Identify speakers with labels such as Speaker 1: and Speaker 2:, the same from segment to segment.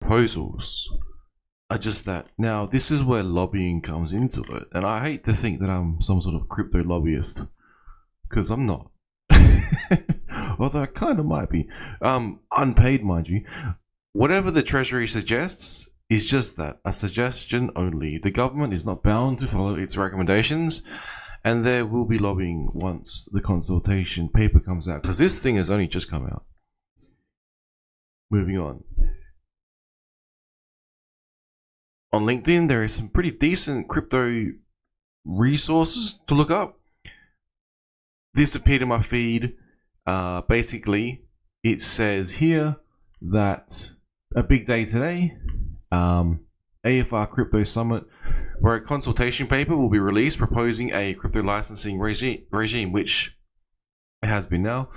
Speaker 1: proposals are just that. Now, this is where lobbying comes into it. And I hate to think that I'm some sort of crypto lobbyist, because I'm not. Although I kind of might be. Unpaid, mind you. Whatever the Treasury suggests is just that, a suggestion only. The government is not bound to follow its recommendations, and there will be lobbying once the consultation paper comes out, because this thing has only just come out. Moving on. On LinkedIn, there is some pretty decent crypto resources to look up. This appeared in my feed. Basically, it says here that a big day today, AFR Crypto Summit, where a consultation paper will be released proposing a crypto licensing regime, which it has been now.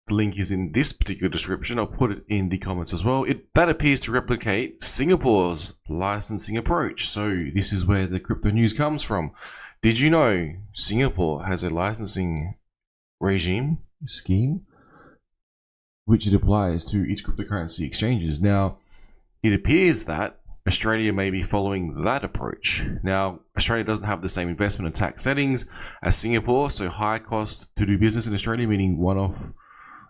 Speaker 1: The link is in this particular description. I'll put it in the comments as well. That appears to replicate Singapore's licensing approach. So this is where the crypto news comes from. Did you know Singapore has a licensing regime scheme which it applies to each cryptocurrency exchanges? Now, it appears that Australia may be following that approach. Now, Australia doesn't have the same investment and tax settings as Singapore, so high cost to do business in Australia, meaning one of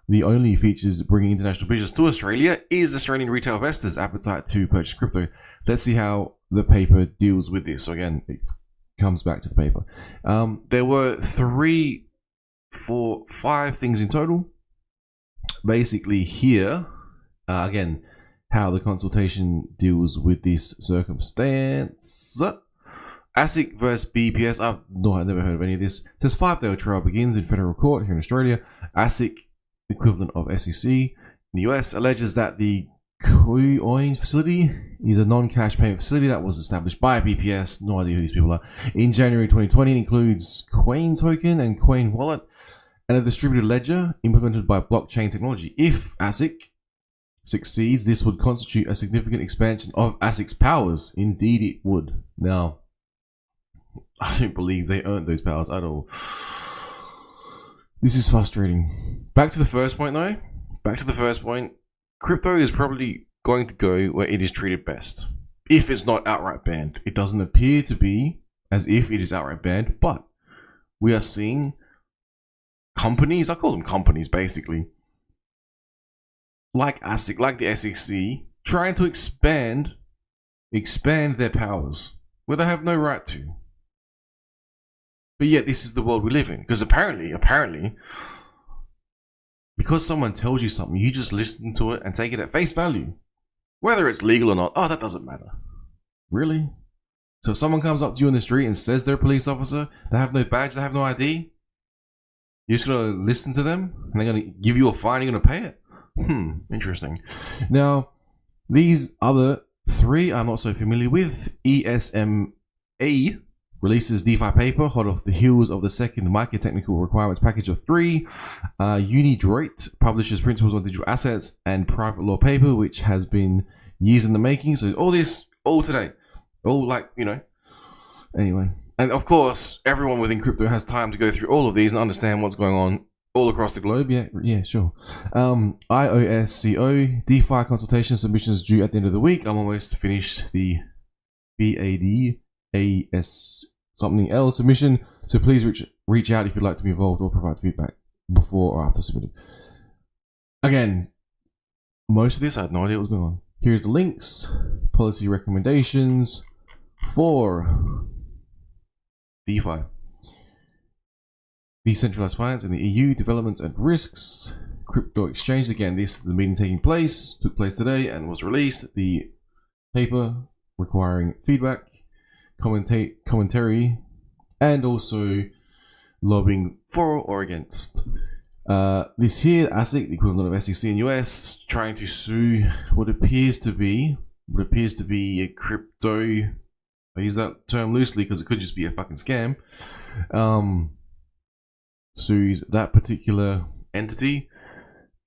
Speaker 1: the only features bringing international business to Australia is Australian retail investors' appetite to purchase crypto. Let's see how the paper deals with this. So again, it comes back to the paper. There were 3, 4, 5 things in total. Basically here, again, how the consultation deals with this circumstance. ASIC versus BPS. I've never heard of any of this. It says 5-day trial begins in federal court here in Australia. ASIC, equivalent of SEC in the US, alleges that the Coin facility is a non-cash payment facility that was established by BPS, no idea who these people are, in January 2020. It includes Coin token and Coin wallet and a distributed ledger implemented by blockchain technology. If ASIC succeeds, this would constitute a significant expansion of ASIC's powers. Indeed it would. Now, I don't believe they earned those powers at all. This is frustrating. Back to the first point though. Crypto is probably going to go where it is treated best. If it's not outright banned. It doesn't appear to be as if it is outright banned, but we are seeing companies, I call them companies basically, like ASIC, like the SEC, trying to expand their powers where they have no right to. But yet this is the world we live in. Because apparently, because someone tells you something, you just listen to it and take it at face value. Whether it's legal or not, that doesn't matter. Really? So if someone comes up to you in the street and says they're a police officer, they have no badge, they have no ID, you're just going to listen to them? And they're going to give you a fine, you're going to pay it? Interesting. Now, these other 3 I'm not so familiar with. ESMA releases DeFi paper, hot off the heels of the second micro-technical requirements package of 3. UniDroit publishes principles on digital assets and private law paper, which has been years in the making. So all this, all today, all anyway. And of course, everyone within crypto has time to go through all of these and understand what's going on all across the globe. Yeah, sure. IOSCO DeFi consultation submissions due at the end of the week. I'm almost finished the BADAS something else submission, so please reach out if you'd like to be involved or provide feedback before or after submitting. Again, most of this I had no idea what was going on. Here's the links, policy recommendations for DeFi, decentralized finance in the EU, developments and risks, crypto exchange. Again, this is the meeting took place today and was released. The paper requiring feedback, commentary, and also lobbying for or against. This here, ASIC, the equivalent of SEC in US, trying to sue what appears to be a crypto. I use that term loosely because it could just be a fucking scam. Sues that particular entity,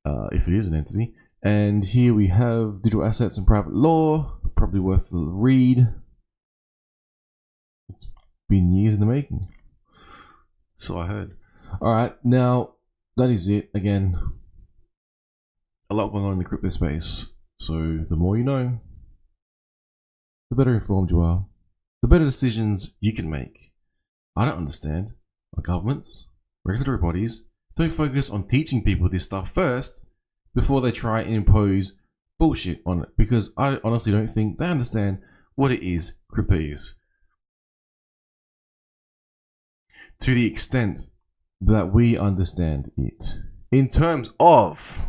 Speaker 1: if it is an entity. And here we have digital assets and private law, probably worth a read. It's been years in the making. So I heard. Alright, now that is it. Again, a lot going on in the crypto space. So the more you know. the better informed you are, the better decisions you can make. I don't understand why governments, regulatory bodies, don't focus on teaching people this stuff first before they try and impose bullshit on it, because I honestly don't think they understand what it is crypto is. To the extent that we understand it. In terms of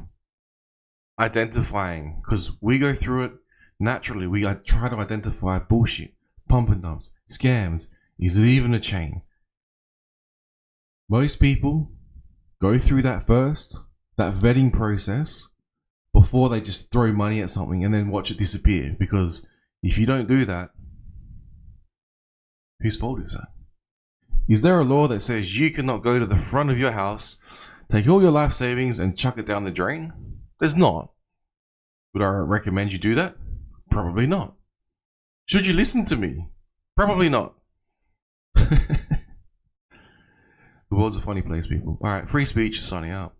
Speaker 1: identifying, because we go through it naturally, we try to identify bullshit, pump and dumps, scams. Is it even a chain? Most people go through that first, that vetting process, before they just throw money at something and then watch it disappear. Because if you don't do that, whose fault is that? Is there a law that says you cannot go to the front of your house, take all your life savings and chuck it down the drain? There's not. Would I recommend you do that? Probably not. Should you listen to me? Probably not. The world's a funny place, people. Alright, free speech, signing out.